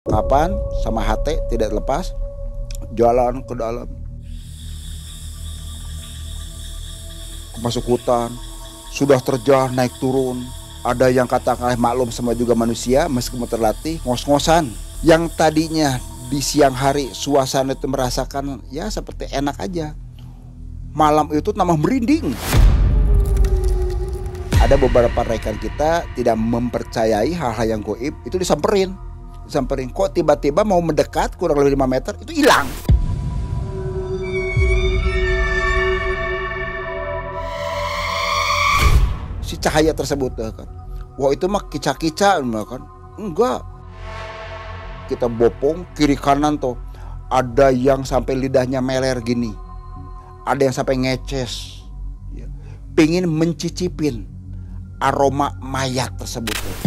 Kapan sama HT tidak lepas, jalan ke dalam, masuk hutan, sudah terjal naik turun. Ada yang katakan maklum sama juga manusia meskipun terlatih ngos-ngosan. Yang tadinya di siang hari suasana itu merasakan ya seperti enak aja, malam itu tambah merinding. Ada beberapa rekan kita tidak mempercayai hal-hal yang goib, itu disamperin. Kok tiba-tiba mau mendekat kurang lebih 5 meter itu hilang. Si cahaya tersebut kan. Wah itu mah kica-kica kan. Enggak. Kita bopong kiri kanan tuh. Ada yang sampai lidahnya meler gini. Ada yang sampai ngeces. Pengen mencicipin aroma mayat tersebut tuh.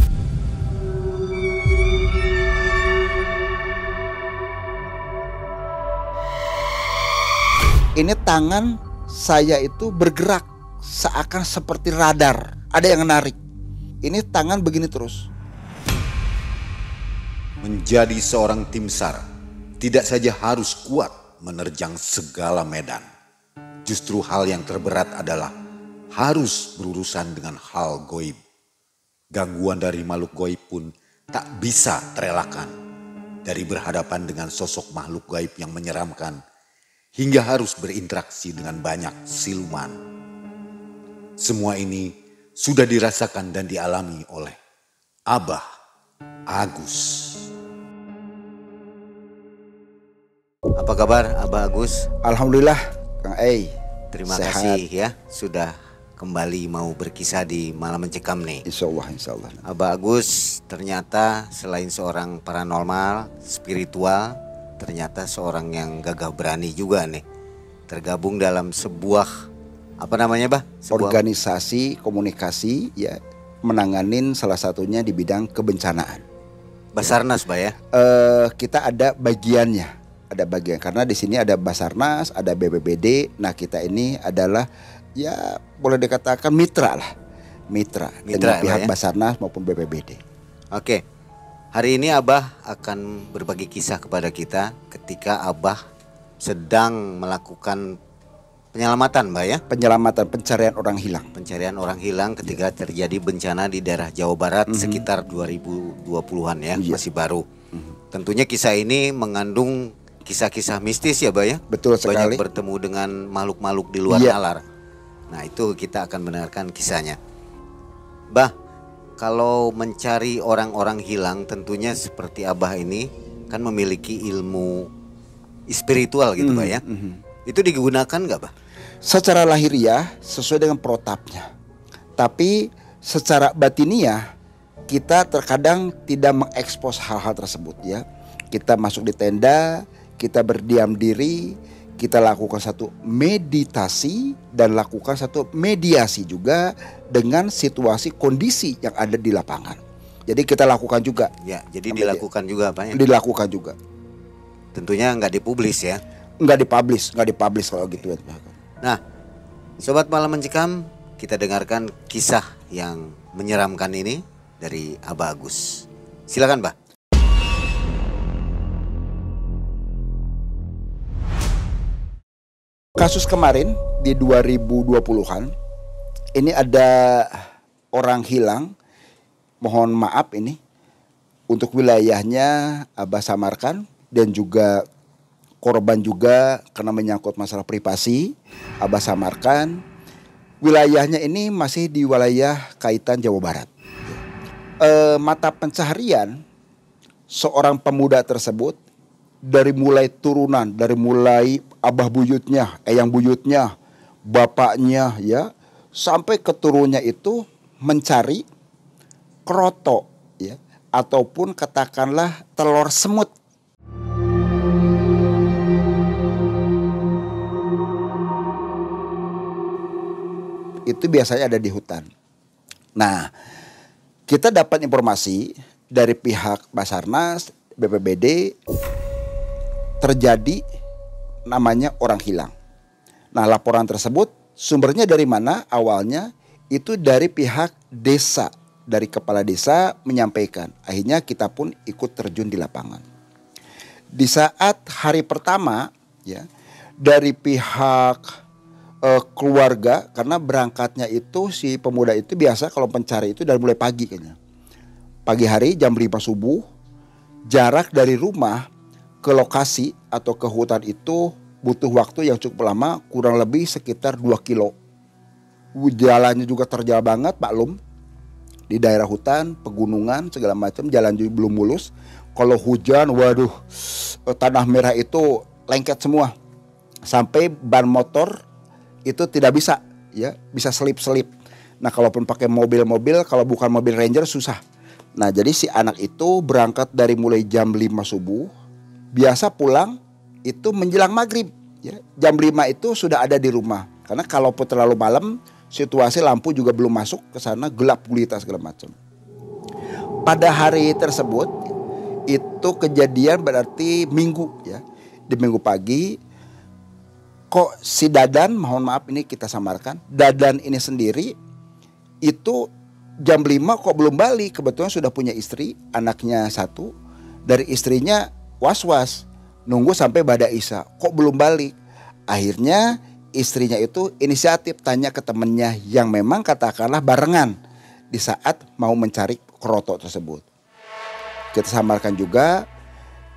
Ini tangan saya itu bergerak seakan seperti radar. Ada yang menarik. Ini tangan begini terus. Menjadi seorang tim SAR tidak saja harus kuat menerjang segala medan. Justru hal yang terberat adalah harus berurusan dengan hal goib. Gangguan dari makhluk goib pun tak bisa terelakkan. Dari berhadapan dengan sosok makhluk gaib yang menyeramkan hingga harus berinteraksi dengan banyak siluman. Semua ini sudah dirasakan dan dialami oleh Abah Agus. Apa kabar Abah Agus? Alhamdulillah Kang Ei. Terima sehat. kasih ya sudah kembali mau berkisah di Malam Mencekam nih. Insya Allah. Abah Agus ternyata selain seorang paranormal, spiritual, ternyata seorang yang gagah berani juga nih. Tergabung dalam sebuah apa namanya Bah? Organisasi komunikasi ya, menanganin salah satunya di bidang kebencanaan. Basarnas Bah ya? Kita ada bagiannya, karena di sini ada Basarnas, ada BPBD. Nah kita ini adalah ya boleh dikatakan mitra dengan pihak ya? Basarnas maupun BPBD. Oke. Hari ini Abah akan berbagi kisah kepada kita ketika Abah sedang melakukan penyelamatan Mbak ya. Penyelamatan, pencarian orang hilang. Pencarian orang hilang ketika terjadi bencana di daerah Jawa Barat sekitar 2020-an ya, masih baru. Tentunya kisah ini mengandung kisah-kisah mistis ya Mbak ya. Betul sekali. Banyak bertemu dengan makhluk-makhluk di luar nalar. Nah itu kita akan mendengarkan kisahnya. Bah, kalau mencari orang-orang hilang tentunya seperti Abah ini kan memiliki ilmu spiritual gitu Bah ya. Itu digunakan nggak Bah? Secara lahiriah sesuai dengan protapnya. Tapi secara batiniah kita terkadang tidak mengekspos hal-hal tersebut ya. Kita masuk di tenda, kita berdiam diri, kita lakukan satu meditasi dan lakukan satu mediasi juga dengan situasi kondisi yang ada di lapangan. Jadi kita lakukan juga. Ya, jadi dilakukan juga Pak ya? Dilakukan juga. Tentunya nggak dipublis ya? Nggak dipublish kalau gitu. Nah, Sobat Malam Mencekam, kita dengarkan kisah yang menyeramkan ini dari Abah Agus. Silakan Bah. Kasus kemarin di 2020-an ini ada orang hilang. Mohon maaf ini untuk wilayahnya Abah samarkan dan juga korban juga karena menyangkut masalah privasi Abah samarkan. Wilayahnya ini masih di wilayah kaitan Jawa Barat. Mata pencaharian seorang pemuda tersebut dari mulai turunan, dari mulai abah buyutnya, eyang buyutnya, bapaknya ya, sampai keturunnya itu mencari kroto ya, ataupun katakanlah telur semut. Itu biasanya ada di hutan. Nah, kita dapat informasi dari pihak Basarnas, BPBD terjadi namanya orang hilang. Nah, laporan tersebut sumbernya dari mana? Awalnya itu dari pihak desa dari kepala desa menyampaikan. Akhirnya kita pun ikut terjun di lapangan. Di saat hari pertama ya, dari pihak keluarga, karena berangkatnya itu si pemuda itu biasa kalau pencari itu dari mulai pagi kayaknya. Pagi hari jam 5 subuh, jarak dari rumah ke lokasi atau ke hutan itu butuh waktu yang cukup lama, kurang lebih sekitar 2 kilo. Jalannya juga terjal banget, maklum. Di daerah hutan, pegunungan, segala macam, jalan juga belum mulus. Kalau hujan, waduh, tanah merah itu lengket semua. Sampai ban motor itu tidak bisa, ya, bisa selip-selip. Nah, kalaupun pakai mobil-mobil, kalau bukan mobil Ranger susah. Nah, jadi si anak itu berangkat dari mulai jam 5 subuh, biasa pulang itu menjelang maghrib, ya. Jam 5 itu sudah ada di rumah. Karena kalaupun terlalu malam, situasi lampu juga belum masuk ke sana, gelap gulita segala macam. Pada hari tersebut itu kejadian berarti Minggu, ya. Di Minggu pagi kok si Dadan, mohon maaf ini kita samarkan, Dadan ini sendiri itu jam 5 kok belum balik. Kebetulan sudah punya istri, anaknya 1. Dari istrinya was-was, nunggu sampai Bada Isya, kok belum balik. Akhirnya istrinya itu inisiatif tanya ke temennya yang memang katakanlah barengan di saat mau mencari keroto tersebut. Kita samarkan juga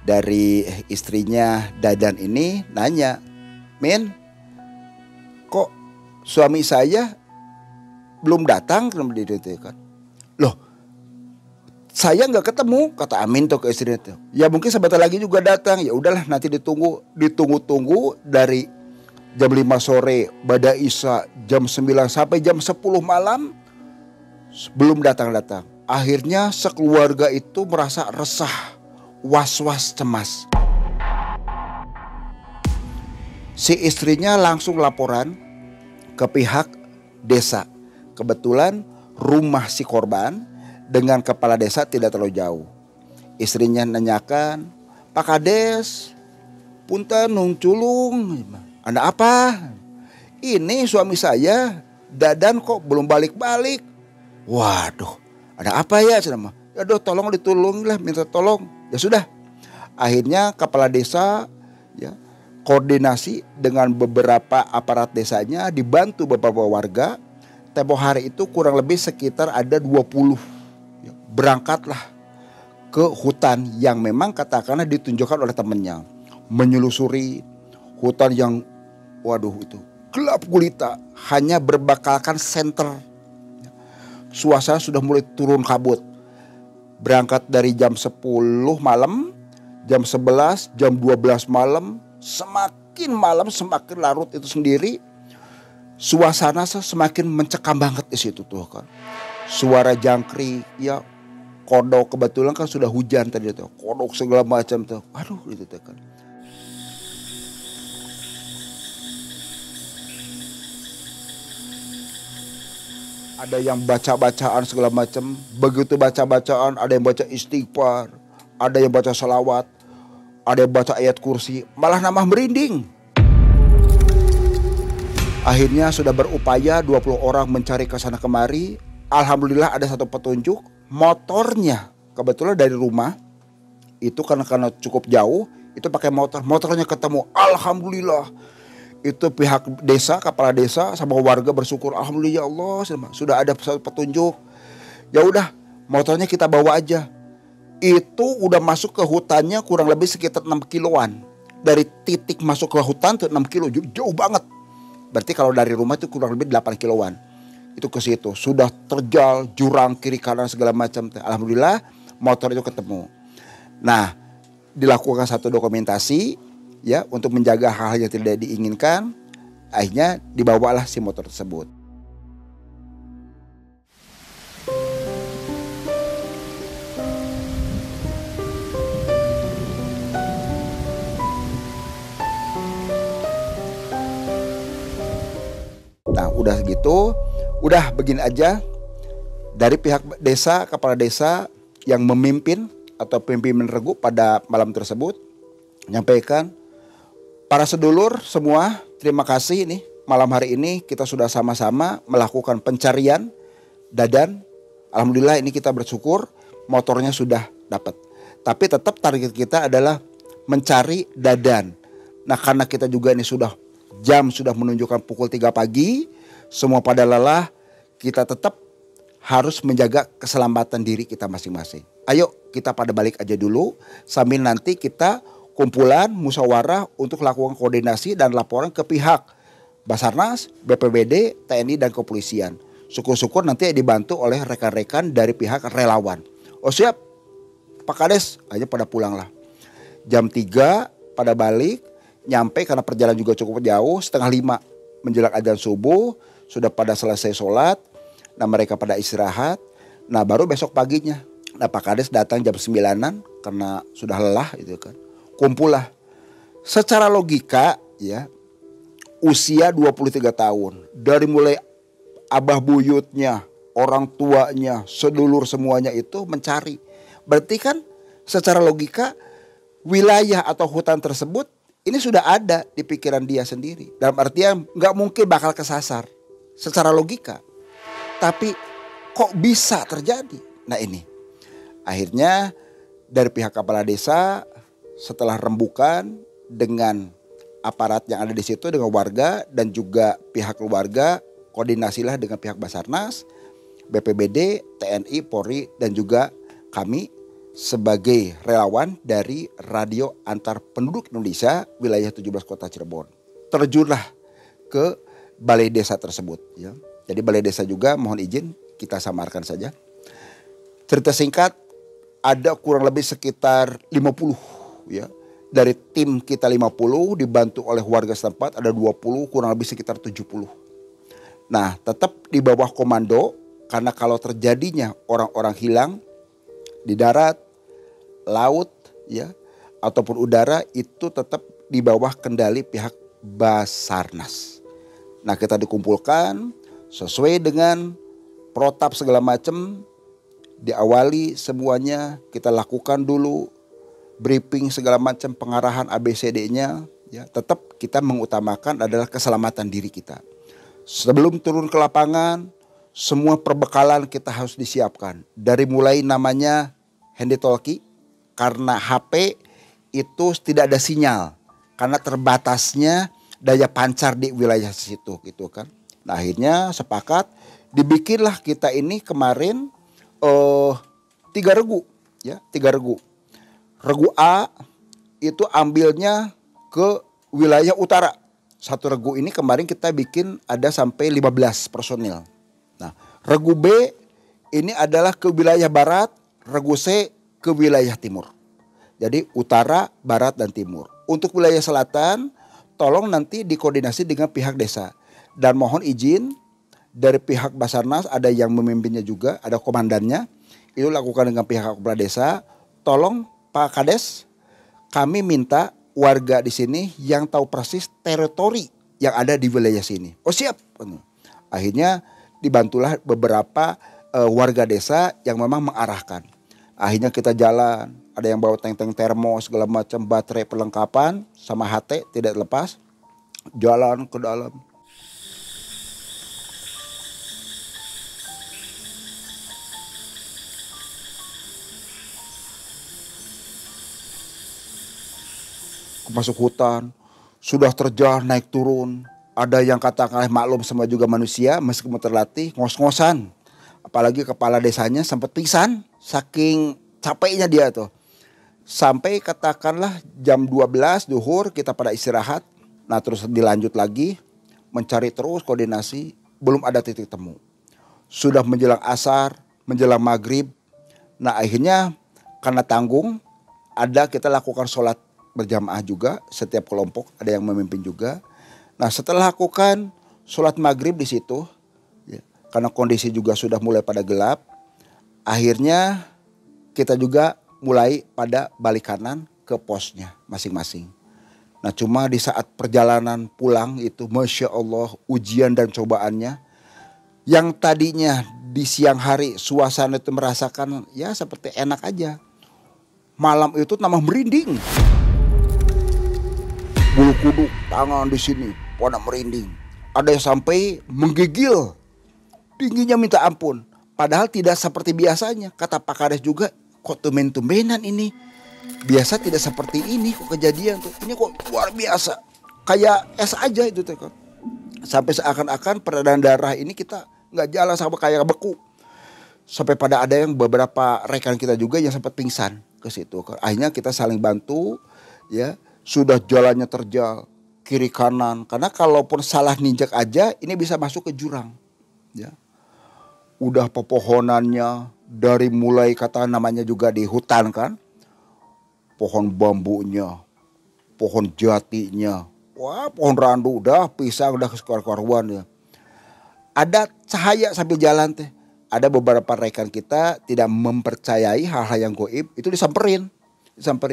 dari istrinya Dadan ini nanya, "Min, kok suami saya belum datang?" "Loh, saya nggak ketemu," kata Amin tuh ke istrinya tuh. "Ya mungkin sebentar lagi juga datang." Ya udahlah, nanti ditunggu dari jam 5 sore Bada Isya, jam 9 sampai jam 10 malam belum datang-datang. Akhirnya sekeluarga itu merasa resah, was-was, cemas. Si istrinya langsung laporan ke pihak desa. Kebetulan rumah si korban dengan kepala desa tidak terlalu jauh. Istrinya nanyakan, "Pak Kades, punten nung culung, ada apa? Ini suami saya Dadan kok belum balik-balik." "Waduh, ada apa ya?" "Aduh, tolong ditolong lah, minta tolong." Ya sudah, akhirnya kepala desa, ya, koordinasi dengan beberapa aparat desanya, dibantu beberapa warga. Tempo hari itu kurang lebih sekitar ada 20, ya, berangkatlah ke hutan yang memang katakanlah ditunjukkan oleh temannya. Menyelusuri hutan yang waduh itu gelap gulita, hanya berbakalkan senter. Suasana sudah mulai turun kabut. Berangkat dari jam 10 malam, jam 11, jam 12 malam, semakin malam semakin larut itu sendiri. Suasana semakin mencekam banget di situ tuh kan. Suara jangkrik, ya, kodok, kebetulan kan sudah hujan tadi tuh. Kodok segala macam tuh. Aduh itu tuh kan. Ada yang baca-bacaan segala macam. Begitu baca-bacaan ada yang baca istighfar, ada yang baca salawat, ada yang baca ayat kursi, malah nambah merinding. Akhirnya sudah berupaya 20 orang mencari ke sana kemari. Alhamdulillah ada satu petunjuk, motornya kebetulan dari rumah itu karena cukup jauh, itu pakai motornya ketemu. Alhamdulillah. Itu pihak desa, kepala desa sama warga bersyukur, alhamdulillah ya Allah, sudah ada petunjuk. Ya udah, motornya kita bawa aja. Itu udah masuk ke hutannya kurang lebih sekitar 6 kiloan. Dari titik masuk ke hutan tuh 6 kilo, jauh banget. Berarti kalau dari rumah itu kurang lebih 8 kiloan. Itu ke situ, sudah terjal jurang kiri kanan segala macam. Alhamdulillah motor itu ketemu. Nah, dilakukan satu dokumentasi, ya, untuk menjaga hal-hal yang tidak diinginkan. Akhirnya dibawalah si motor tersebut. Nah udah gitu, udah begini aja. Dari pihak desa, kepala desa yang memimpin atau pimpinan regu pada malam tersebut menyampaikan, para sedulur semua, terima kasih nih malam hari ini kita sudah sama-sama melakukan pencarian Dadan Alhamdulillah ini kita bersyukur motornya sudah dapat. Tapi tetap target kita adalah mencari Dadan. Nah karena kita juga ini jam sudah menunjukkan pukul 3 pagi, semua pada lelah, kita tetap harus menjaga keselamatan diri kita masing-masing. Ayo kita pada balik aja dulu sambil nanti kita kumpulan musyawarah untuk lakukan koordinasi dan laporan ke pihak Basarnas, BPBD, TNI dan kepolisian. Syukur-syukur nanti dibantu oleh rekan-rekan dari pihak relawan. Oh siap Pak Kades, aja pada pulang lah. Jam 3 pada balik, nyampe karena perjalanan juga cukup jauh, 4:30 menjelang adzan subuh, sudah pada selesai sholat. Nah mereka pada istirahat. Nah baru besok paginya. Nah Pak Kades datang jam 9-an karena sudah lelah gitu kan. Kumpul lah. Secara logika ya, usia 23 tahun. Dari mulai abah buyutnya, orang tuanya, sedulur semuanya itu mencari. Berarti kan secara logika wilayah atau hutan tersebut ini sudah ada di pikiran dia sendiri. Dalam artian nggak mungkin bakal kesasar secara logika. Tapi kok bisa terjadi? Nah ini akhirnya dari pihak kepala desa setelah rembukan dengan aparat yang ada di situ dengan warga dan juga pihak keluarga, koordinasilah dengan pihak Basarnas, BPBD, TNI, Polri dan juga kami sebagai relawan dari Radio Antar Penduduk Indonesia wilayah 17 Kota Cirebon. Terjunlah ke balai desa tersebut ya. Jadi balai desa juga mohon izin kita samarkan saja. Cerita singkat ada kurang lebih sekitar 50 ya. Dari tim kita 50 dibantu oleh warga setempat ada 20 kurang lebih sekitar 70. Nah tetap di bawah komando karena kalau terjadinya orang-orang hilang di darat, laut ya ataupun udara itu tetap di bawah kendali pihak Basarnas. Nah kita dikumpulkan sesuai dengan protap segala macam, diawali semuanya kita lakukan dulu briefing segala macam pengarahan ABCD-nya ya, tetap kita mengutamakan adalah keselamatan diri kita. Sebelum turun ke lapangan semua perbekalan kita harus disiapkan. Dari mulai namanya handy talkie karena HP itu tidak ada sinyal karena terbatasnya daya pancar di wilayah situ gitu kan. Nah akhirnya sepakat dibikinlah kita ini kemarin 3 regu ya, 3 regu. Regu A itu ambilnya ke wilayah utara. Satu regu ini kemarin kita bikin ada sampai 15 personil. Nah regu B ini adalah ke wilayah barat, regu C ke wilayah timur. Jadi utara, barat dan timur. Untuk wilayah selatan tolong nanti dikoordinasi dengan pihak desa. Dan mohon izin dari pihak Basarnas ada yang memimpinnya juga, ada komandannya. Itu lakukan dengan pihak kepala desa. Tolong Pak Kades, kami minta warga di sini yang tahu persis teritori yang ada di wilayah sini. Oh siap. Akhirnya dibantulah beberapa warga desa yang memang mengarahkan. Akhirnya kita jalan, ada yang bawa tank-tank termo segala macam, baterai perlengkapan sama HT tidak lepas. Jalan ke dalam. Masuk hutan, sudah terjal naik turun. Ada yang katakan maklum sama juga manusia meskipun terlatih ngos-ngosan. Apalagi kepala desanya sempat pingsan saking capeknya dia tuh. Sampai katakanlah jam 12 duhur kita pada istirahat. Nah terus dilanjut lagi mencari terus koordinasi, belum ada titik temu. Sudah menjelang asar, menjelang maghrib. Nah akhirnya karena tanggung ada kita lakukan sholat berjamaah juga, setiap kelompok ada yang memimpin juga. Nah setelah lakukan sholat maghrib di situ, ya, karena kondisi juga sudah mulai pada gelap, akhirnya kita juga mulai pada balik kanan ke posnya masing-masing. Nah cuma di saat perjalanan pulang itu Masya Allah ujian dan cobaannya, yang tadinya di siang hari suasana itu merasakan ya seperti enak aja, malam itu tambah merinding. Bulu kuduk, tangan di sini, pada merinding. Ada yang sampai menggigil. Dinginnya minta ampun. Padahal tidak seperti biasanya. Kata Pak Kades juga, kok tumben-tumbenan ini. Biasa tidak seperti ini kok kejadian tuh. Ini kok luar biasa. Kayak es aja itu tuh kan. Sampai seakan-akan peredaran darah ini kita nggak jalan, sama kayak beku. Sampai pada ada yang beberapa rekan kita juga yang sempat pingsan ke situ. Akhirnya kita saling bantu, ya. Sudah jalannya terjal kiri kanan. Karena kalaupun salah ninjak aja, ini bisa masuk ke jurang, ya. Udah pepohonannya dari mulai kata namanya juga di hutan kan. Pohon bambunya, pohon jatinya, wah pohon randu udah pisang udah keluar-keluaran ya. Ada cahaya sambil jalan teh. Ada beberapa rekan kita tidak mempercayai hal-hal yang goib, itu disamperin.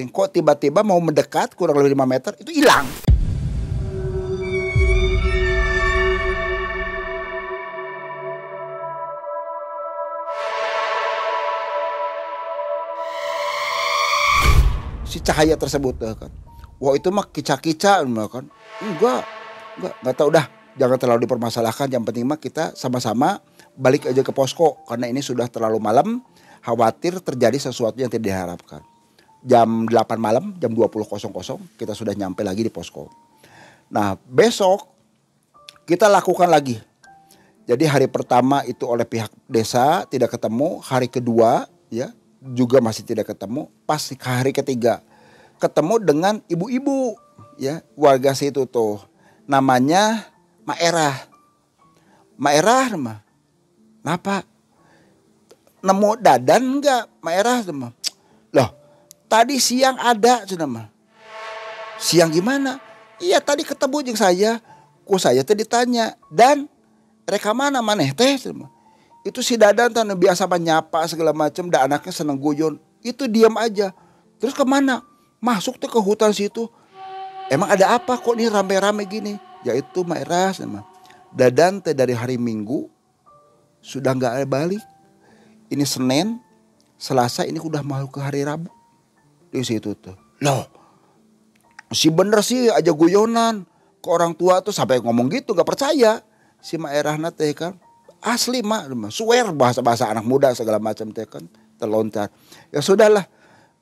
Kok tiba-tiba mau mendekat kurang lebih 5 meter itu hilang. Si cahaya tersebut kan. Wah itu mah kica-kica kan. Enggak tahu dah. Jangan terlalu dipermasalahkan. Yang penting mah kita sama-sama balik aja ke posko. Karena ini sudah terlalu malam. Khawatir terjadi sesuatu yang tidak diharapkan. Jam 8 malam, jam 20.00 kita sudah nyampe lagi di posko. Nah besok kita lakukan lagi. Jadi hari pertama itu oleh pihak desa tidak ketemu. Hari kedua ya juga masih tidak ketemu. Pas hari ketiga ketemu dengan ibu-ibu ya warga situ tuh, namanya Maerah. Mah kenapa nemu dadan enggak Maerah mah? Loh tadi siang ada cina mah. Siang gimana? Iya tadi ketemu jeung saya. Ku saya teh ditanya, dan reka mana maneh teh cina mah. Itu si Dadan tanda biasa menyapa segala macam, dan anaknya seneng guyon. Itu diam aja. Terus kemana? Masuk tuh ke hutan situ. Emang ada apa kok nih rame-rame gini? Yaitu Maerah sama Dadan teh dari hari Minggu sudah nggak balik. Ini Senin, Selasa ini udah mau ke hari Rabu di situ tuh. Loh, si bener sih aja guyonan. Ke orang tua tuh sampai ngomong gitu nggak percaya si Maerah teh kan. Asli mak, swear bahasa-bahasa anak muda segala macam teh kan terlontar. Ya sudahlah,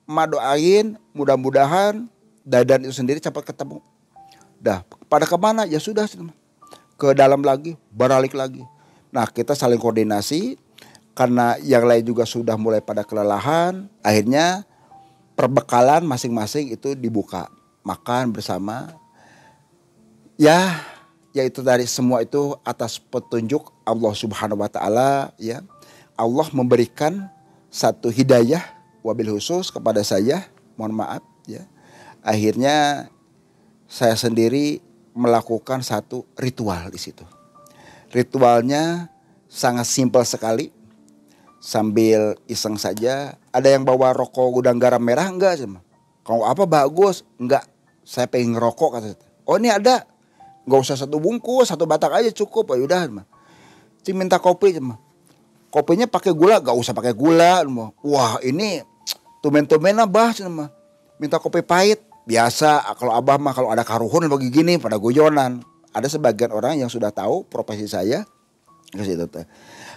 mak doain mudah-mudahan Dadan itu sendiri cepat ketemu. Dah pada kemana? Ya sudah ke dalam lagi, balik lagi. Nah kita saling koordinasi karena yang lain juga sudah mulai pada kelelahan. Akhirnya perbekalan masing-masing itu dibuka, makan bersama. Ya itu dari semua itu atas petunjuk Allah Subhanahu wa taala ya. Allah memberikan satu hidayah wabil khusus kepada saya, mohon maaf ya. Akhirnya saya sendiri melakukan satu ritual di situ. Ritualnya sangat simpel sekali. Sambil iseng saja, ada yang bawa rokok gudang garam merah enggak sama? Kalau apa bagus? Enggak, saya pengen ngerokok kata. Oh ini ada. Gak usah satu bungkus, satu batang aja cukup. Ya udah, minta kopi, kopinya pakai gula, gak usah pakai gula. Wah ini tumen-tumen abah, minta kopi pahit. Biasa kalau abah mah kalau ada karuhun bagi gini pada guyonan. Ada sebagian orang yang sudah tahu profesi saya.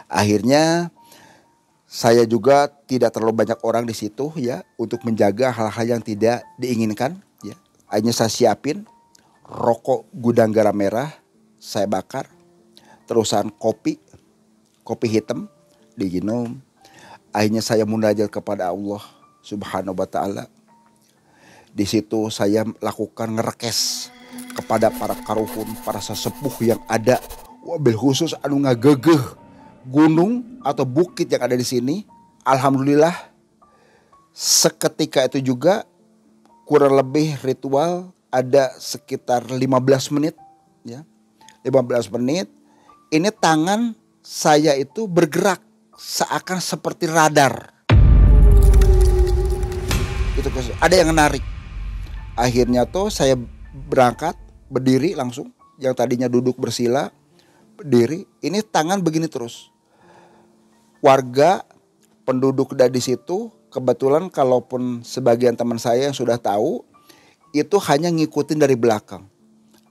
Akhirnya saya juga tidak terlalu banyak orang di situ ya untuk menjaga hal-hal yang tidak diinginkan. Ya, akhirnya saya siapin rokok gudang garam merah, saya bakar, terusan kopi hitam diminum. Akhirnya saya munajat kepada Allah Subhanahu wa taala. Di situ saya lakukan ngerekes kepada para karuhun, para sesepuh yang ada, wabil khusus anu ngagegeh gunung atau bukit yang ada di sini. Alhamdulillah seketika itu juga kurang lebih ritual ada sekitar 15 menit ya. 15 menit ini tangan saya itu bergerak seakan seperti radar. Itu ada yang menarik. Akhirnya tuh saya berangkat berdiri langsung, yang tadinya duduk bersila berdiri, ini tangan begini terus. Warga penduduk dari situ kebetulan kalaupun sebagian teman saya yang sudah tahu itu hanya ngikutin dari belakang.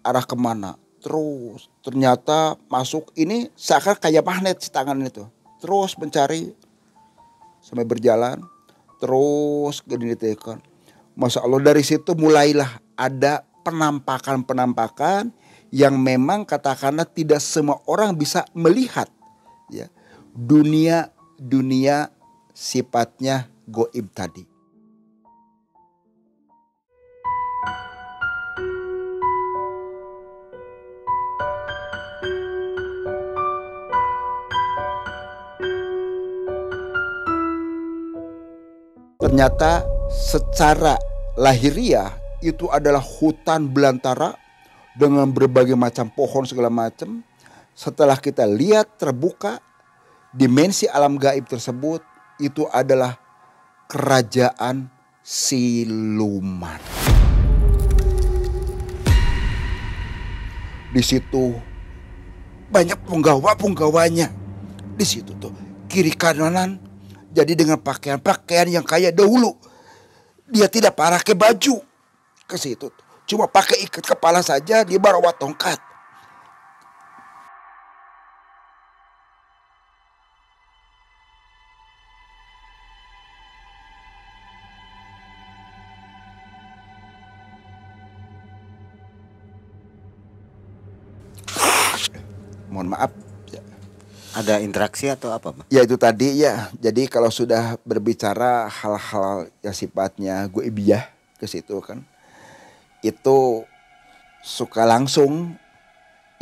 Arah kemana. Terus ternyata masuk ini seakan kayak magnet si tangan itu. terus mencari sampai berjalan terus gini ditekan. Masya Allah, dari situ mulailah ada penampakan yang memang katakanlah tidak semua orang bisa melihat ya, dunia sifatnya goib tadi. Ternyata secara lahiriah itu adalah hutan belantara dengan berbagai macam pohon segala macam. Setelah kita lihat terbuka dimensi alam gaib tersebut, itu adalah kerajaan siluman. Di situ banyak penggawa-penggawanya. Di situ tuh kiri kanan. Jadi dengan pakaian yang kayak dahulu. Dia tidak pakai baju ke situ. Cuma pakai ikat kepala saja, dia bawa tongkat. Mohon maaf. Ada interaksi atau apa, Pak? Ya itu tadi ya. Jadi kalau sudah berbicara hal-hal yang sifatnya goibiyah ke situ kan, itu suka langsung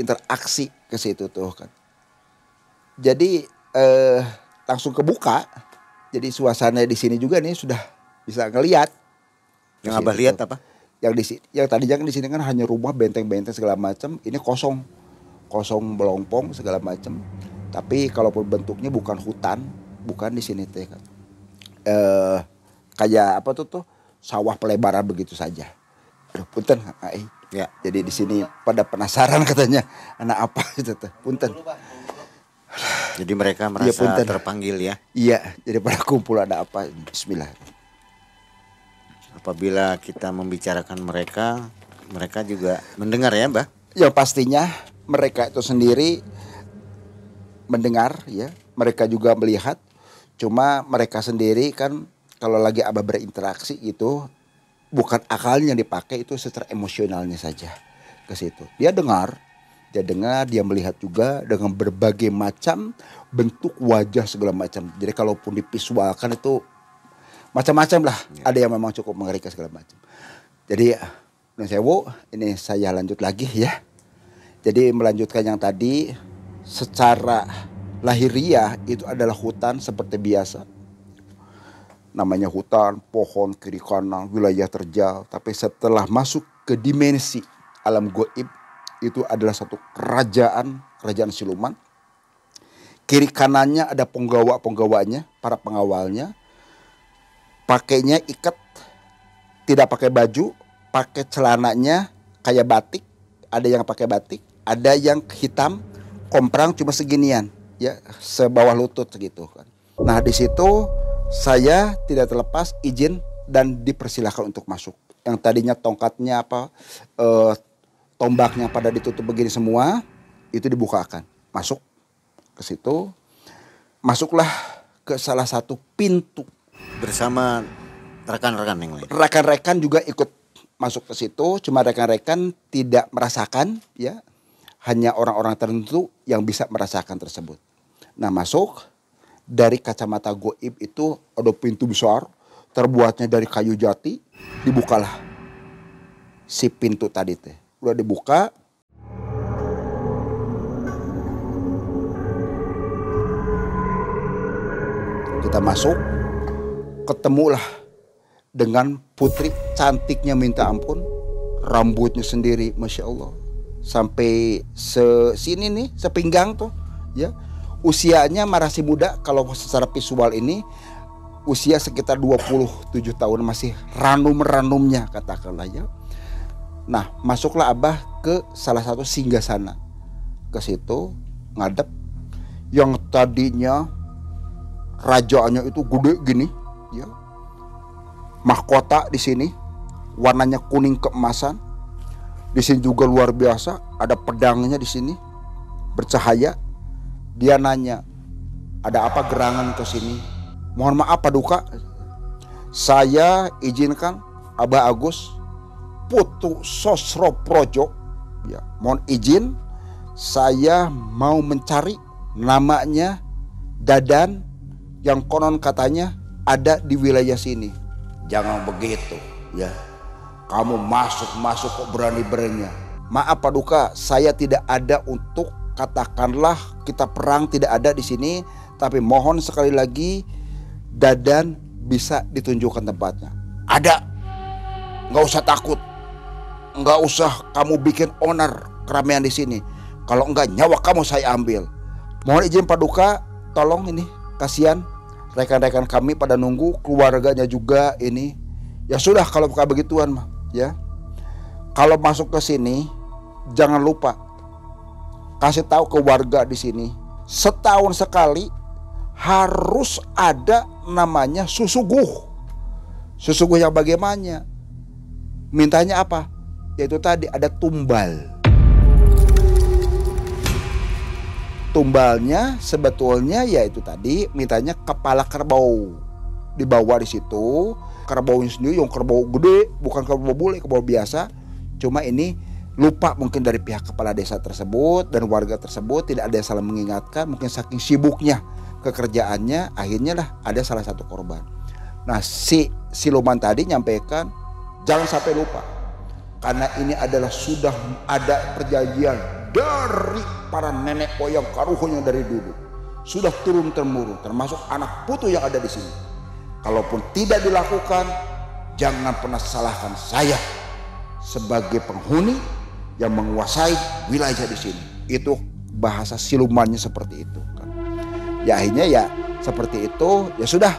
interaksi ke situ tuh kan. Jadi langsung kebuka. Jadi suasana di sini juga nih sudah bisa ngelihat. Yang Abah lihat apa? Yang tadinya kan di sini kan hanya rumah, benteng-benteng segala macam. Ini kosong belompong segala macam. Tapi kalaupun bentuknya bukan hutan, bukan di sini teh kan. Kayak apa tuh sawah pelebaran begitu saja. Aduh, punten, ya. Jadi di sini pada penasaran katanya anak apa itu teh. Punten. Jadi mereka merasa terpanggil ya. Iya, jadi pada kumpul ada apa? Bismillah. Apabila kita membicarakan mereka juga mendengar ya, Mbah? Yang pastinya mereka itu sendiri mendengar ya, mereka juga melihat. Cuma mereka sendiri kan kalau lagi Abah berinteraksi itu bukan akalnya yang dipakai, itu secara emosionalnya saja ke situ. Dia dengar, dia melihat juga dengan berbagai macam bentuk wajah segala macam. Jadi kalaupun divisualkan itu macam-macam lah. Ya. Ada yang memang cukup mengerikan segala macam. Jadi ini saya lanjut lagi ya. Jadi melanjutkan yang tadi, secara lahiriah itu adalah hutan seperti biasa. Namanya hutan, pohon kiri kanan, wilayah terjal. Tapi setelah masuk ke dimensi alam goib, itu adalah satu kerajaan siluman. Kiri kanannya ada penggawa-penggawanya, para pengawalnya. Pakainya ikat, tidak pakai baju, pakai celananya kayak batik. Ada yang pakai batik, ada yang hitam, komprang cuma seginian, ya sebawah lutut segitu kan. Nah di situ saya tidak terlepas izin dan dipersilahkan untuk masuk. Yang tadinya tongkatnya tombaknya pada ditutup begini semua, itu dibukakan. Masuk ke situ, masuklah ke salah satu pintu bersama rekan-rekan yang lain. Rekan-rekan juga ikut masuk ke situ, cuma rekan-rekan tidak merasakan ya. Hanya orang-orang tertentu yang bisa merasakan tersebut. Nah masuk, dari kacamata goib itu ada pintu besar, terbuatnya dari kayu jati, dibukalah si pintu tadi teh. Udah dibuka, kita masuk, ketemulah dengan putri cantiknya minta ampun, rambutnya sendiri Masya Allah. Sampai sini nih, sepinggang tuh ya. Usianya masih muda, kalau secara visual ini usia sekitar 27 tahun, masih ranum-ranumnya katakanlah ya. Nah masuklah Abah ke salah satu singgasana. Ke situ ngadep, yang tadinya rajaannya itu gede gini ya. Mahkota di sini warnanya kuning keemasan. Di sini juga luar biasa, ada pedangnya di sini bercahaya. Dia nanya, Ada apa gerangan ke sini? Mohon maaf Paduka, saya izinkan Abah Agus Putu Sosroprojo, ya, mohon izin, saya mau mencari namanya Dadan yang konon katanya ada di wilayah sini. Jangan begitu, ya. Kamu masuk kok berani-beraninya. Maaf Paduka, saya tidak ada untuk katakanlah kita perang, tidak ada di sini. Tapi mohon sekali lagi Dadan bisa ditunjukkan tempatnya. Ada, nggak usah takut, nggak usah kamu bikin onar keramaian di sini. Kalau enggak nyawa kamu saya ambil. Mohon izin Paduka, tolong ini, kasihan rekan-rekan kami pada nunggu, keluarganya juga ini. Ya sudah kalau bukan begituan mah, ya. Kalau masuk ke sini jangan lupa kasih tahu ke warga di sini, setahun sekali harus ada namanya susuguh. Susuguh yang bagaimana? Mintanya apa? Yaitu tadi ada tumbal. Tumbalnya sebetulnya yaitu tadi mintanya kepala kerbau. Dibawa di situ, kerbaunya sendiri yang kerbau gede, bukan kerbau bule, kerbau biasa. Cuma ini lupa mungkin dari pihak kepala desa tersebut dan warga tersebut, tidak ada yang salah mengingatkan, mungkin saking sibuknya kekerjaannya, akhirnya lah ada salah satu korban. Nah si siluman tadi nyampaikan jangan sampai lupa, karena ini adalah sudah ada perjanjian dari para nenek moyang karuhun yang dari dulu, sudah turun temurun, termasuk anak putu yang ada di sini. Kalaupun tidak dilakukan, jangan pernah salahkan saya sebagai penghuni yang menguasai wilayah di sini. Itu bahasa silumannya seperti itu. Ya akhirnya ya seperti itu, ya sudah,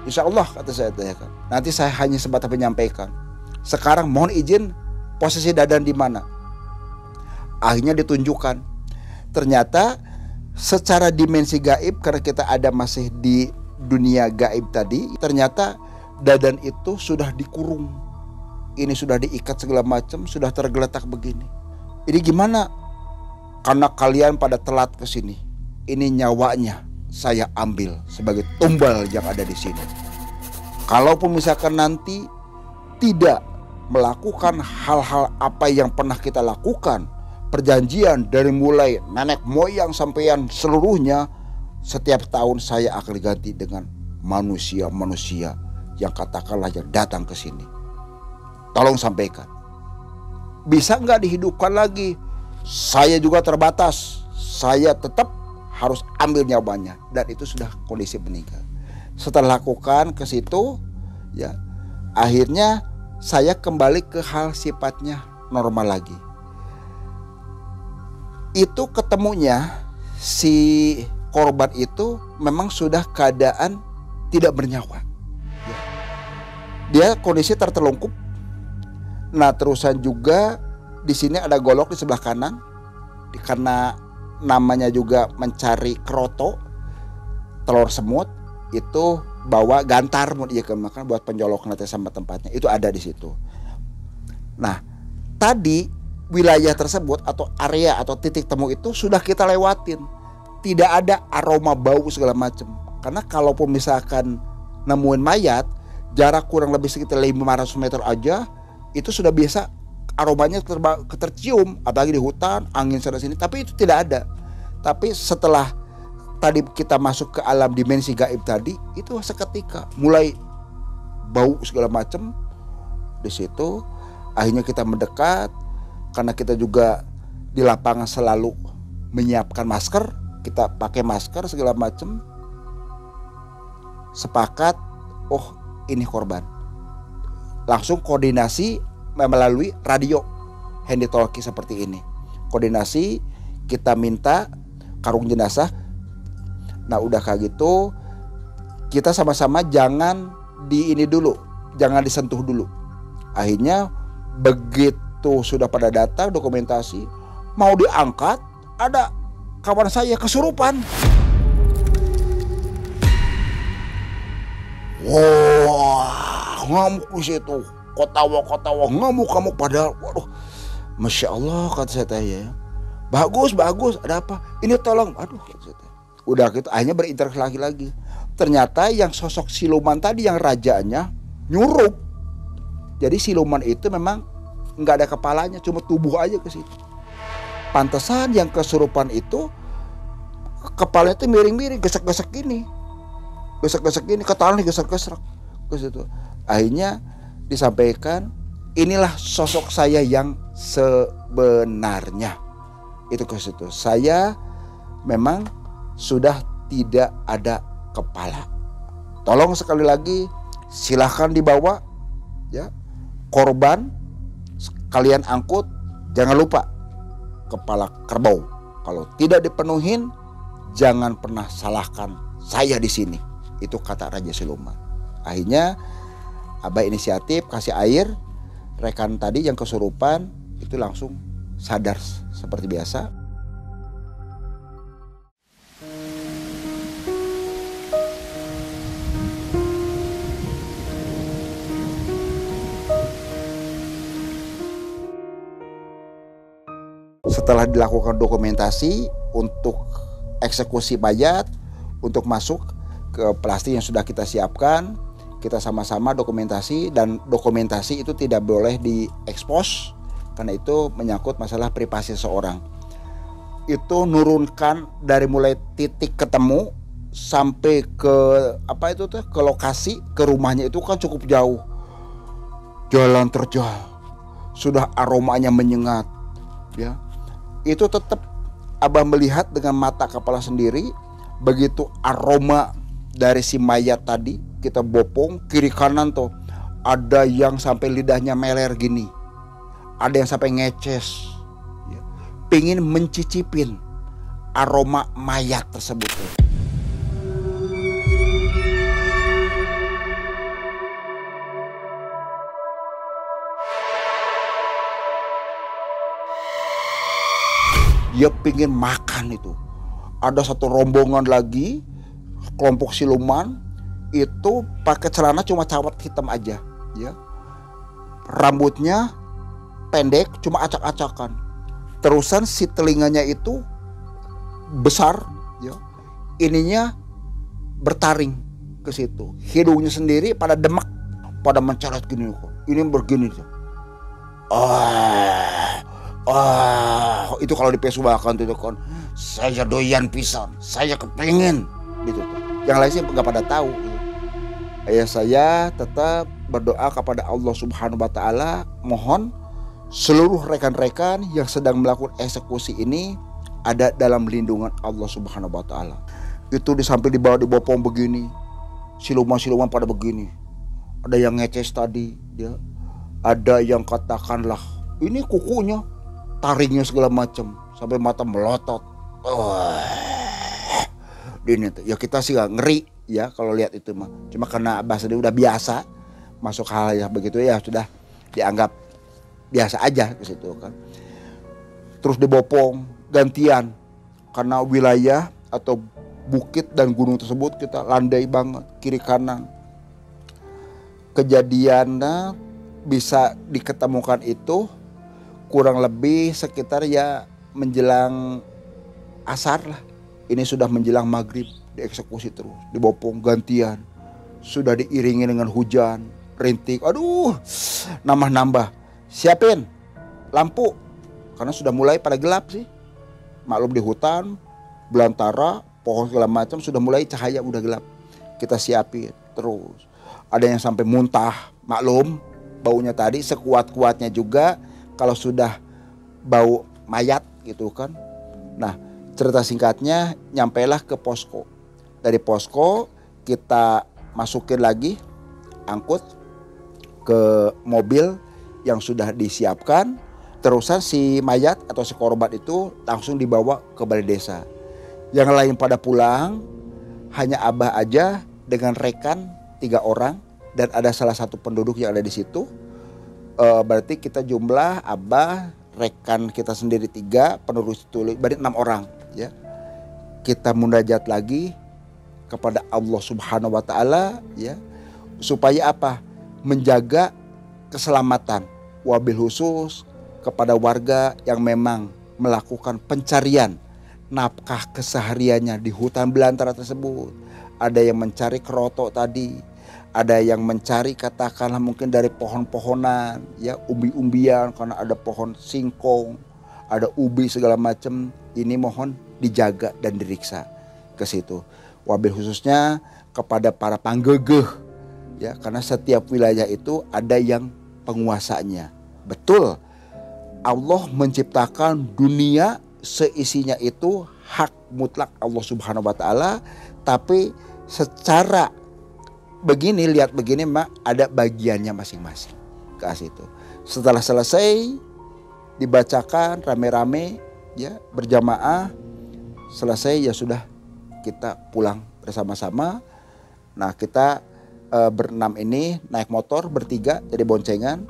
insya Allah kata saya tanyakan. Nanti saya hanya sebatas menyampaikan. Sekarang mohon izin posisi Dadan di mana? Akhirnya ditunjukkan. Ternyata secara dimensi gaib, karena kita ada masih di dunia gaib tadi, ternyata Dadan itu sudah dikurung. Ini sudah diikat segala macam, sudah tergeletak begini. Ini gimana? Karena kalian pada telat ke sini. Ini nyawanya saya ambil sebagai tumbal yang ada di sini. Kalaupun misalkan nanti tidak melakukan hal-hal apa yang pernah kita lakukan, perjanjian dari mulai nenek moyang sampean seluruhnya, setiap tahun saya akan diganti dengan manusia-manusia yang katakanlah yang datang ke sini. Tolong sampaikan, bisa nggak dihidupkan lagi? Saya juga terbatas, saya tetap harus ambil nyawanya, dan itu sudah kondisi meninggal. Setelah lakukan ke situ, ya akhirnya saya kembali ke hal sifatnya normal lagi. Itu ketemunya si korban itu memang sudah keadaan tidak bernyawa. Ya. Dia kondisi tertelungkup. Nah terusan juga di sini ada golok di sebelah kanan, karena namanya juga mencari kroto, telur semut, itu bawa gantar mau dia makan buat penjolok nanti sama tempatnya, itu ada di situ. Nah tadi wilayah tersebut atau area atau titik temu itu sudah kita lewatin, tidak ada aroma bau segala macam. Karena kalaupun misalkan nemuin mayat jarak kurang lebih sekitar 500 meter aja, itu sudah biasa aromanya tercium, apalagi di hutan, angin sana sini, tapi itu tidak ada. Tapi setelah tadi kita masuk ke alam dimensi gaib tadi, itu seketika mulai bau segala macam. Di situ akhirnya kita mendekat, karena kita juga di lapangan selalu menyiapkan masker, kita pakai masker segala macam. Sepakat, oh ini korban. Langsung koordinasi melalui radio handy talkie seperti ini. Koordinasi, kita minta karung jenazah. Nah udah kayak gitu, kita sama-sama jangan di ini dulu, jangan disentuh dulu. Akhirnya begitu sudah pada datang dokumentasi, mau diangkat, ada kawan saya kesurupan. Wah, ngamuk di situ. Kotawa ngamuk padahal, waduh, masya Allah kata saya tanya, bagus, ada apa? Ini tolong, aduh, kata saya tanya. Udah gitu akhirnya berinteraksi lagi. Ternyata yang sosok siluman tadi yang rajanya nyurup. Jadi siluman itu memang nggak ada kepalanya, cuma tubuh aja ke situ. Pantesan yang kesurupan itu kepalanya itu miring-miring, gesek-gesek gini. Gesek-gesek gini, ketahuan gesek-gesek ke situ. Akhirnya disampaikan, inilah sosok saya yang sebenarnya. Itu ke situ. Saya memang sudah tidak ada kepala. Tolong sekali lagi silahkan dibawa ya. Korban kalian angkut, jangan lupa kepala kerbau. Kalau tidak dipenuhin, jangan pernah salahkan saya di sini. Itu kata Raja Siluman. Akhirnya Abah inisiatif kasih air. Rekan tadi yang kesurupan itu langsung sadar seperti biasa. Setelah dilakukan dokumentasi untuk eksekusi mayat, untuk masuk ke plastik yang sudah kita siapkan, kita sama-sama dokumentasi, dan dokumentasi itu tidak boleh diekspos karena itu menyangkut masalah privasi seseorang. Itu nurunkan dari mulai titik ketemu sampai ke ke lokasi, ke rumahnya itu kan cukup jauh. Jalan terjal, sudah aromanya menyengat, ya. Itu tetap Abah melihat dengan mata kepala sendiri. Begitu aroma dari si mayat tadi kita bopong, kiri kanan tuh ada yang sampai lidahnya meler gini, ada yang sampai ngeces ya. Pingin mencicipin aroma mayat tersebut. Dia pingin makan itu. Ada satu rombongan lagi, kelompok siluman itu pakai celana cuma cawat hitam aja, ya. Rambutnya pendek, cuma acak-acakan. Terusan si telinganya itu besar, ya. Ininya bertaring ke situ. Hidungnya sendiri pada demak, pada mencoret gini kok. Ini begini tuh. Itu kalau dipesuakan itu kan, saya doyan pisan, saya kepengen gitu tuh. Yang lain sih nggak pada tahu. Ya saya tetap berdoa kepada Allah Subhanahu wa Ta'ala, mohon seluruh rekan-rekan yang sedang melakukan eksekusi ini ada dalam lindungan Allah Subhanahu wa Ta'ala. Itu disamping dibopong begini, siluman-siluman pada begini. Ada yang ngeces tadi, ya. Ada yang katakanlah ini kukunya, taringnya segala macam sampai mata melotot. Ini tuh ya, kita sih gak ngeri ya kalau lihat itu mah. Cuma karena Abah sendiri udah biasa masuk hal yang begitu, ya sudah dianggap biasa aja ke situ kan. Terus dibopong gantian karena wilayah atau bukit dan gunung tersebut kita landai banget kiri kanan. Kejadiannya bisa diketemukan itu kurang lebih sekitar ya menjelang asar lah. Ini sudah menjelang maghrib, dieksekusi terus, dibopong gantian. Sudah diiringi dengan hujan, rintik. Aduh, nambah-nambah. Siapin lampu karena sudah mulai pada gelap sih. Maklum di hutan, belantara, pohon segala macam sudah mulai cahaya udah gelap. Kita siapin terus. Ada yang sampai muntah, maklum baunya tadi sekuat-kuatnya juga kalau sudah bau mayat gitu kan. Nah, cerita singkatnya nyampailah ke posko. Dari posko kita masukin lagi, angkut ke mobil yang sudah disiapkan. Terusan si mayat atau si korban itu langsung dibawa ke balai desa. Yang lain pada pulang, hanya Abah aja dengan rekan 3 orang dan ada salah satu penduduk yang ada di situ. Berarti kita jumlah Abah, rekan kita sendiri 3, penduduk itu berarti 6 orang ya. Kita munajat lagi kepada Allah Subhanahu wa Ta'ala ya, supaya apa? Menjaga keselamatan, wabil khusus kepada warga yang memang melakukan pencarian nafkah kesehariannya di hutan belantara tersebut. Ada yang mencari kerotok tadi, ada yang mencari katakanlah mungkin dari pohon-pohonan, ya umbi-umbian karena ada pohon singkong, ada ubi segala macam. Ini mohon dijaga dan diriksa ke situ. Wabil khususnya kepada para panggegeh, ya karena setiap wilayah itu ada yang penguasanya. Betul, Allah menciptakan dunia seisinya itu hak mutlak Allah Subhanahu wa taala, tapi secara begini, lihat begini mak, ada bagiannya masing-masing ke situ. Setelah selesai dibacakan rame-rame, ya berjamaah, selesai ya sudah kita pulang bersama-sama. Nah kita berenam ini naik motor bertiga jadi boncengan.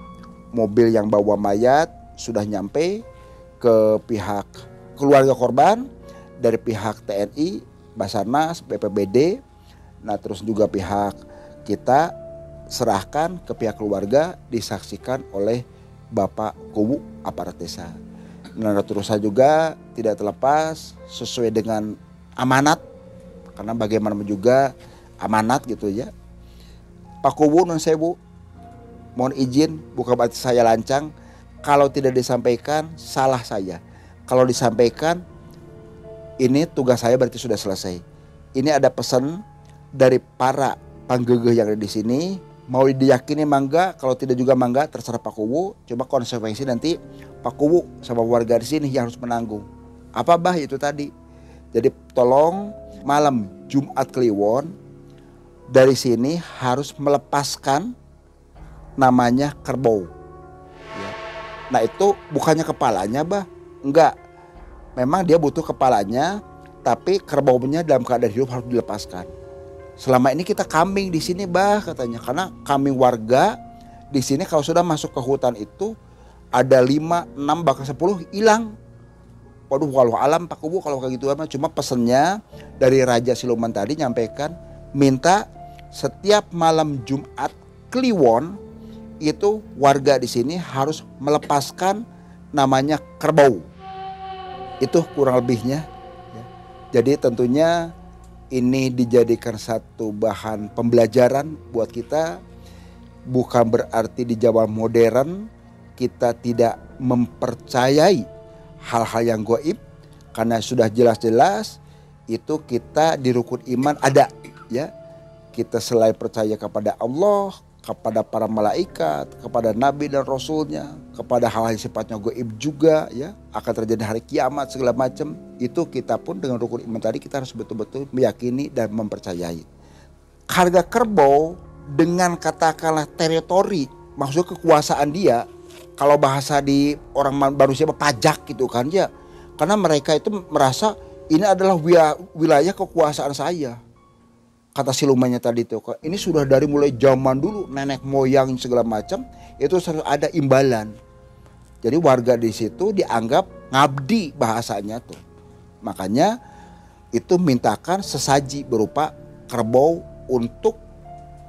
Mobil yang bawa mayat sudah nyampe ke pihak keluarga korban dari pihak TNI, Basarnas, BPBD. Nah terus juga pihak kita serahkan ke pihak keluarga, disaksikan oleh Bapak Kuwu aparat desa. Nah terusan juga tidak terlepas sesuai dengan amanat, karena bagaimanapun juga amanat gitu ya. Pak Kuwu non sewu, mohon izin bukan berarti saya lancang. Kalau tidak disampaikan salah saya. Kalau disampaikan ini tugas saya berarti sudah selesai. Ini ada pesan dari para panggegeh yang ada di sini. Mau diyakini mangga, kalau tidak juga mangga, terserah Pak Kuwu. Cuma konsekuensi nanti Pak Kuwu sama warga di sini yang harus menanggung. Apa bah itu tadi? Jadi tolong malam Jumat Kliwon dari sini harus melepaskan namanya kerbau. Ya. Nah itu bukannya kepalanya bah, enggak. Memang dia butuh kepalanya, tapi kerbaunya dalam keadaan hidup harus dilepaskan. Selama ini kita kambing di sini bah katanya, karena kambing warga di sini kalau sudah masuk ke hutan itu ada 5, 6 bahkan 10 hilang. Waduh walau alam Pak Kuwu kalau kayak gitu, cuma pesennya dari Raja Siluman tadi nyampaikan minta setiap malam Jumat Kliwon itu warga di sini harus melepaskan namanya kerbau. Itu kurang lebihnya. Jadi tentunya ini dijadikan satu bahan pembelajaran buat kita. Bukan berarti di zaman modern kita tidak mempercayai hal-hal yang gaib, karena sudah jelas-jelas itu kita di rukun iman ada ya. Kita selain percaya kepada Allah, kepada para malaikat, kepada nabi dan rasulnya, kepada hal-hal yang sifatnya gaib juga ya, akan terjadi hari kiamat segala macam. Itu kita pun dengan rukun iman tadi kita harus betul-betul meyakini dan mempercayai. Harga kerbau dengan katakanlah teritori, maksud kekuasaan dia, kalau bahasa di orang manusia pajak gitu kan ya. Karena mereka itu merasa ini adalah wilayah kekuasaan saya. Kata silumannya tadi tuh, ini sudah dari mulai zaman dulu nenek moyang segala macam itu selalu ada imbalan. Jadi warga di situ dianggap ngabdi bahasanya tuh. Makanya itu mintakan sesaji berupa kerbau untuk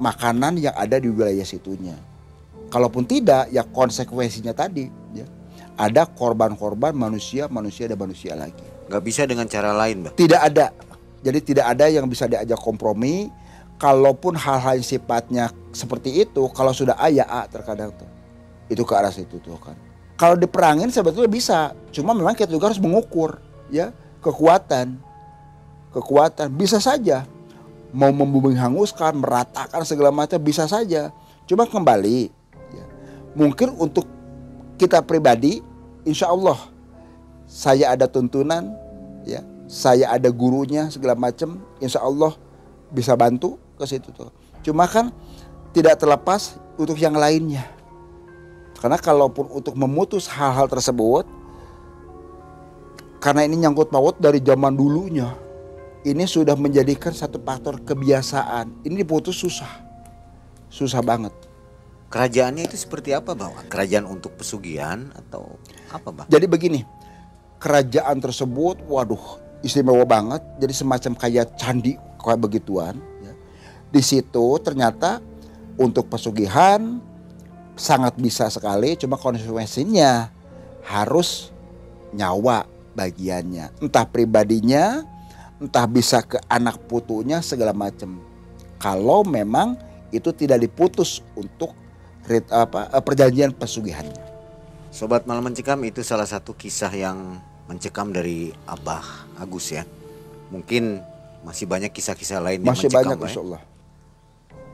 makanan yang ada di wilayah situnya. Kalaupun tidak ya konsekuensinya tadi ya. Ada korban-korban manusia dan manusia lagi. Gak bisa dengan cara lain, Mbak? Tidak ada. Jadi tidak ada yang bisa diajak kompromi. Kalaupun hal-hal yang sifatnya seperti itu, kalau sudah A terkadang tuh. Itu ke arah situ tuh kan. Kalau diperangin sebetulnya bisa. Cuma memang kita juga harus mengukur ya kekuatan. Kekuatan bisa saja. Mau membumi hanguskan, meratakan segala macam bisa saja. Cuma kembali ya. Mungkin untuk kita pribadi insya Allah saya ada tuntunan ya. Saya ada gurunya segala macam, insya Allah bisa bantu ke situ tuh. Cuma kan tidak terlepas untuk yang lainnya. Karena kalaupun untuk memutus hal-hal tersebut, karena ini nyangkut paut dari zaman dulunya, ini sudah menjadikan satu faktor kebiasaan. Ini diputus susah banget. Kerajaannya itu seperti apa, Bang? Kerajaan untuk pesugihan atau apa, Bang? Jadi begini, kerajaan tersebut, waduh, istimewa banget. Jadi semacam kayak candi kayak begituan. Ya. Di situ ternyata untuk pesugihan sangat bisa sekali. Cuma konsekuensinya harus nyawa bagiannya, entah pribadinya, entah bisa ke anak putunya segala macam. Kalau memang itu tidak diputus untuk perjanjian pesugihannya. Sobat Malam Mencekam, itu salah satu kisah yang mencekam dari Abah Agus ya. Mungkin masih banyak kisah-kisah lain yang Masih mencekam, banyak insya Allah.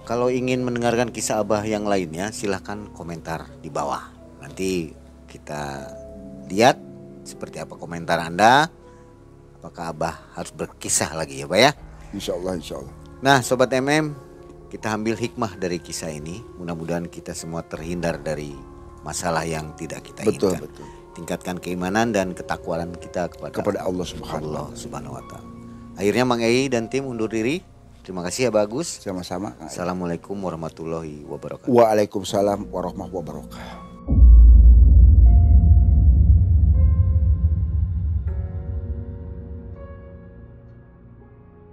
Kalau ingin mendengarkan kisah Abah yang lainnya, silahkan komentar di bawah. Nanti kita lihat seperti apa komentar Anda. Apakah Abah harus berkisah lagi ya Pak ya? Insya Allah, insya Allah. Nah Sobat MM, kita ambil hikmah dari kisah ini. Mudah-mudahan kita semua terhindar dari masalah yang tidak kita inginkan. Betul. Tingkatkan keimanan dan ketakwaran kita kepada Allah Subhanahu wa Ta'ala. Akhirnya Mang Ei dan tim undur diri. Terima kasih ya Bagus. Sama-sama. Assalamualaikum warahmatullahi wabarakatuh. Waalaikumsalam warahmatullahi wabarakatuh.